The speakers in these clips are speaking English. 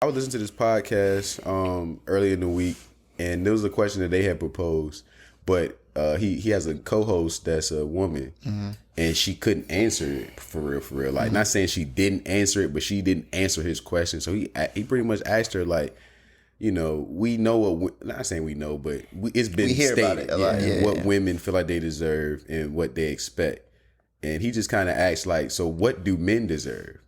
I was listening to this podcast earlier in the week, and there was a question that they had proposed, but he has a co-host that's a woman, and she couldn't answer it for real. Like, not saying she didn't answer it, but she didn't answer his question. So he pretty much asked her, like, you know, we know what, not saying we know, but it's been stated what women feel like they deserve and what they expect. And he just kind of asked, like, so what do men deserve?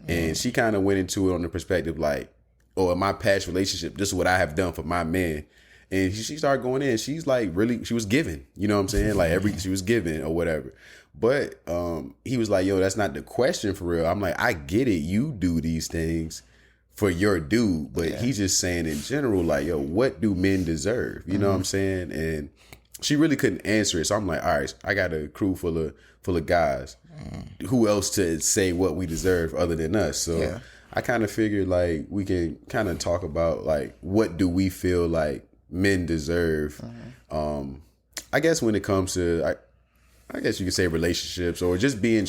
And she kind of went into it on the perspective, like, oh, in my past relationship, this is what I have done for my man. And she started going in. She's like, really, she was giving, you know what I'm saying? Like, she was giving or whatever. But he was like, yo, that's not the question for real. I'm like, I get it. You do these things for your dude. But he's just saying in general, like, yo, what do men deserve? You know what I'm saying? And she really couldn't answer it. So I'm like, all right, I got a crew full of guys. Who else to say what we deserve other than us? So I kind of figured, like, we can kind of talk about, like, what do we feel like men deserve? I guess when it comes to, I guess you could say relationships or just being,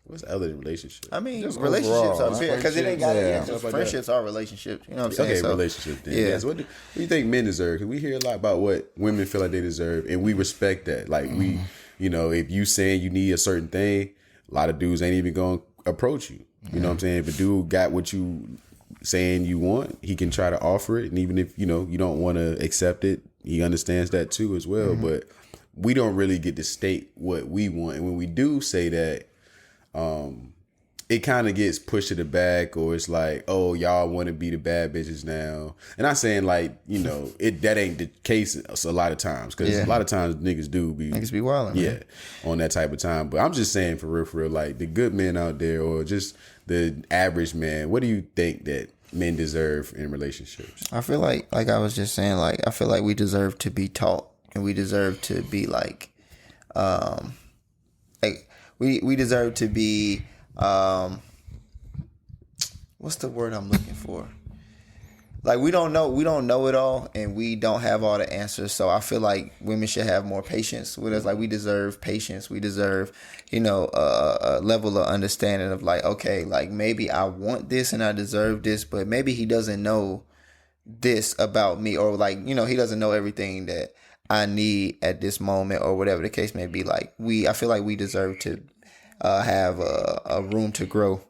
what's the other relationship? I mean, just relationships overall, are because it ain't got just like friendships are relationships. You know what I'm saying? Okay, So, relationships. Then. Yeah. So what do you think men deserve? Because we hear a lot about what women feel like they deserve, and we respect that. Like we, you know, if you saying you need a certain thing, a lot of dudes ain't even gonna approach you. You know what I'm saying? If a dude got what you saying you want, he can try to offer it, and even if you know you don't want to accept it, he understands that too as well. But we don't really get to state what we want, and when we do say that, it kind of gets pushed to the back, or it's like, oh, y'all want to be the bad bitches now. And I'm saying, like, you know, that ain't the case a lot of times, because a lot of times niggas be wilding, on that type of time. But I'm just saying, for real, like the good men out there, or just the average man, what do you think that men deserve in relationships? I feel like I was just saying, like, I feel like we deserve to be taught, and we deserve to be like we deserve to be what's the word I'm looking for? Like, we don't know it all, and we don't have all the answers. So I feel like women should have more patience with us. Like, we deserve patience. We deserve, you know, a level of understanding of, like, okay, like, maybe I want this and I deserve this, but maybe he doesn't know this about me, or, like, you know, he doesn't know everything that I need at this moment, or whatever the case may be. Like, I feel like we deserve to have a room to grow.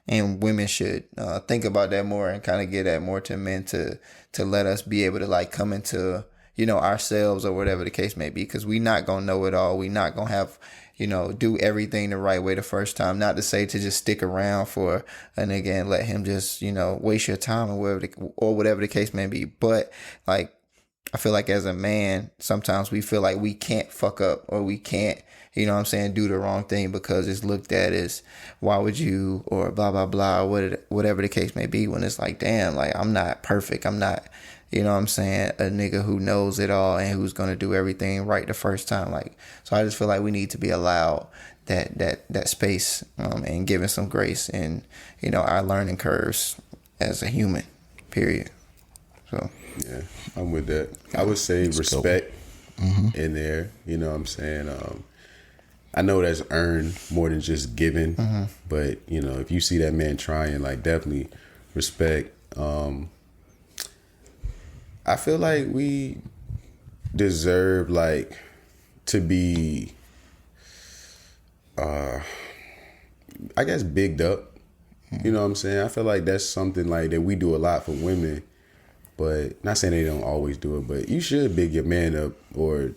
And women should think about that more, and kind of give that more to men to let us be able to, like, come into, you know, ourselves, or whatever the case may be. Because we not going to know it all. We not going to have, you know, do everything the right way the first time. Not to say to just stick around for a nigga and let him just, you know, waste your time, or whatever the case may be. But, like, I feel like as a man, sometimes we feel like we can't fuck up, or we can't, you know what I'm saying, do the wrong thing, because it's looked at as, why would you, or blah, blah, blah, or whatever the case may be, when it's like, damn, like, I'm not perfect. I'm not, you know what I'm saying, a nigga who knows it all and who's going to do everything right the first time. Like, so I just feel like we need to be allowed that space, and given some grace in, you know, our learning curves as a human, period. So. Yeah, I'm with that. I would say respect in there. You know what I'm saying? I know that's earned more than just giving, but, you know, if you see that man trying, like, definitely respect. I feel like we deserve, like, to be, I guess, bigged up. You know what I'm saying? I feel like that's something, like, that we do a lot for women. But not saying they don't always do it, but you should big your man up, or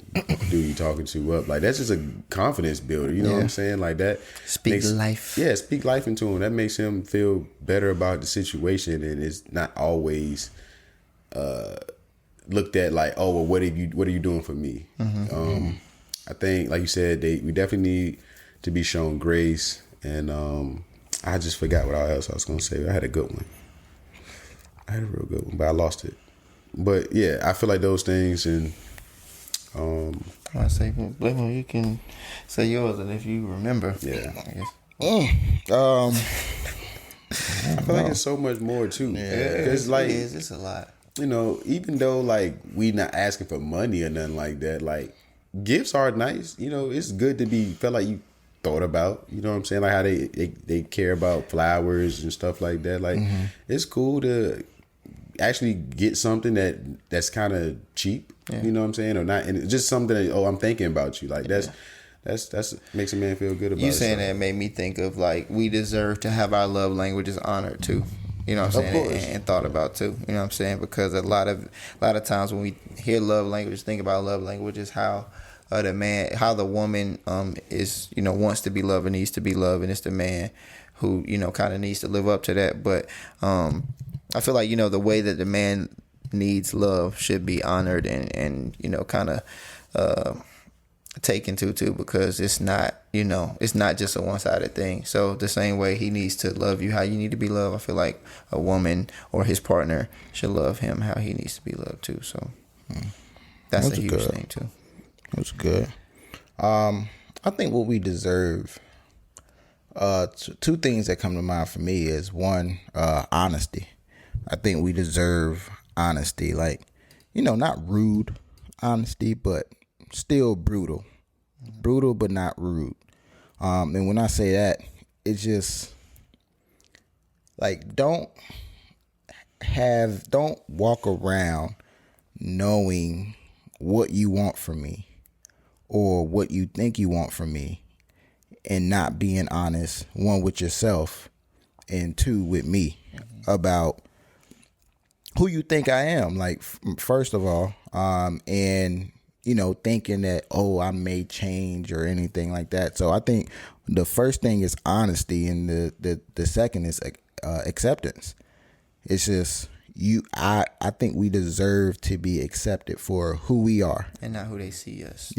dude you talking to up. Like, that's just a confidence builder. You know what I'm saying? Like, that speak life. Yeah, speak life into him. That makes him feel better about the situation, and it's not always looked at like, oh, well, what are you doing for me? I think, like you said, we definitely need to be shown grace, and I just forgot what else I was gonna say. I had a good one. I had a real good one, but I lost it. But yeah, I feel like those things, and I say, well, you can say yours, and if you remember, yeah, I guess. I feel like it's so much more too. Yeah, because like it's a lot. You know, even though like we not asking for money or nothing like that, like gifts are nice. You know, it's good to feel like you thought about. You know what I'm saying? Like how they care about flowers and stuff like that. Like it's cool to actually get something that's kind of cheap. Yeah. You know what I'm saying? Or not, and it's just something that, I'm thinking about you. Like that's makes a man feel good about You saying himself. that made me think of like we deserve to have our love languages honored too. You know what I'm Of saying? course. And thought about too. You know what I'm saying? Because a lot of times when we hear love language, think about love languages, how how the woman is, wants to be loved and needs to be loved, and it's the man who, kind of needs to live up to that. But I feel like, the way that the man needs love should be honored and kind of taken to too, because it's not just a one-sided thing. So the same way he needs to love you how you need to be loved, I feel like a woman or his partner should love him how he needs to be loved too. So that's a huge thing too. That's good. I think what we deserve, two things that come to mind for me is one, honesty. I think we deserve honesty, like, not rude honesty, but still brutal but not rude. And when I say that, it's just like, don't walk around knowing what you want from me or what you think you want from me and not being honest, one, with yourself, and two, with me about who you think I am. Like, first of all, and thinking that, I may change or anything like that. So I think the first thing is honesty, and the second is acceptance. It's just I think we deserve to be accepted for who we are, And not who they see us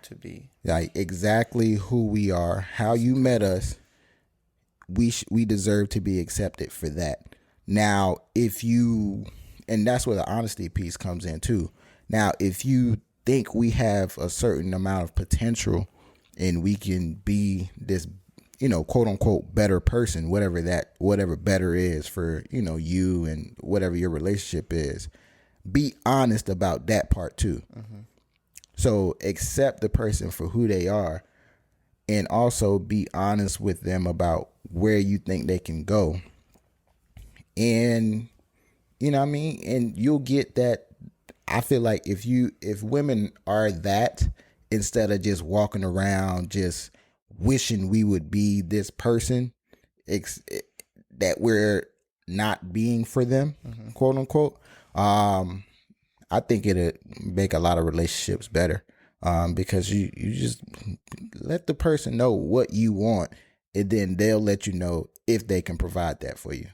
to be. like exactly who we are, how you met us. We deserve to be accepted for that. Now, and that's where the honesty piece comes in too. Now, if you think we have a certain amount of potential and we can be this, quote unquote, better person, whatever better is for, you and whatever your relationship is, be honest about that part too. So accept the person for who they are, and also be honest with them about where you think they can go. And you know what I mean? And you'll get that. I feel like if women are that, instead of just walking around just wishing we would be this person that we're not being for them, quote unquote, I think it'd make a lot of relationships better, because you just let the person know what you want, and then they'll let you know if they can provide that for you.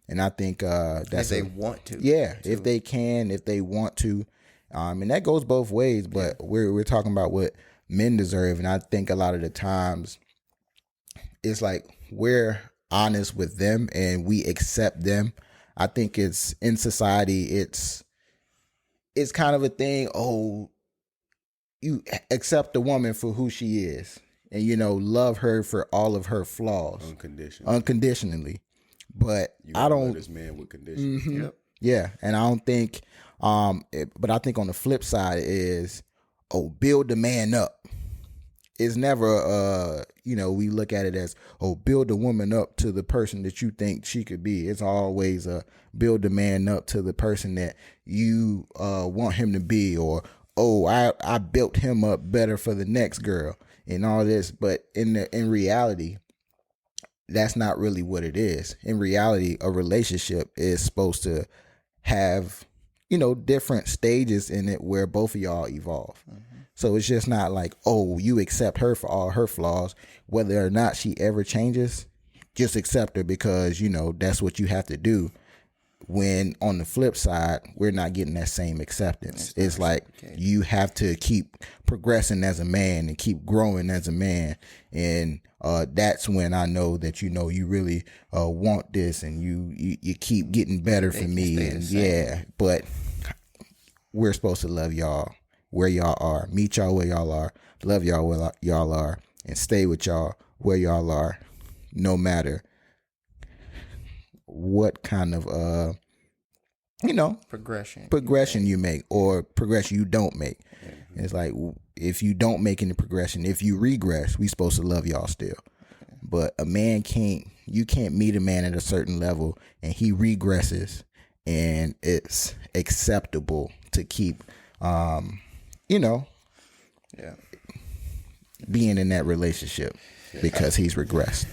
And I think that's if they want to. Yeah, if they can, if they want to, and that goes both ways. But we're talking about what men deserve, and I think a lot of the times it's like we're honest with them and we accept them. I think it's in society, it's kind of a thing. Oh, you accept the woman for who she is, and love her for all of her flaws unconditionally. But I don't love this man with conditions. Yeah, and I don't think but I think on the flip side is, build the man up. It's never we look at it as, build the woman up to the person that you think she could be. It's always build the man up to the person that you want him to be, or I built him up better for the next girl and all this. But in reality, that's not really what it is. In reality, a relationship is supposed to have, different stages in it where both of y'all evolve. So it's just not like, you accept her for all her flaws, whether or not she ever changes, just accept her because, that's what you have to do. When on the flip side, we're not getting that same acceptance. It's like you have to keep progressing as a man and keep growing as a man. And that's when I know that, you really want this, and you keep getting better for me. And but we're supposed to love y'all where y'all are, meet y'all where y'all are, love y'all where y'all are, and stay with y'all where y'all are, no matter what kind of progression you make or progression you don't make. It's like if you don't make any progression, if you regress, we supposed to love y'all still. But a man you can't meet a man at a certain level and he regresses and it's acceptable to keep, Yeah. being in that relationship because he's regressed.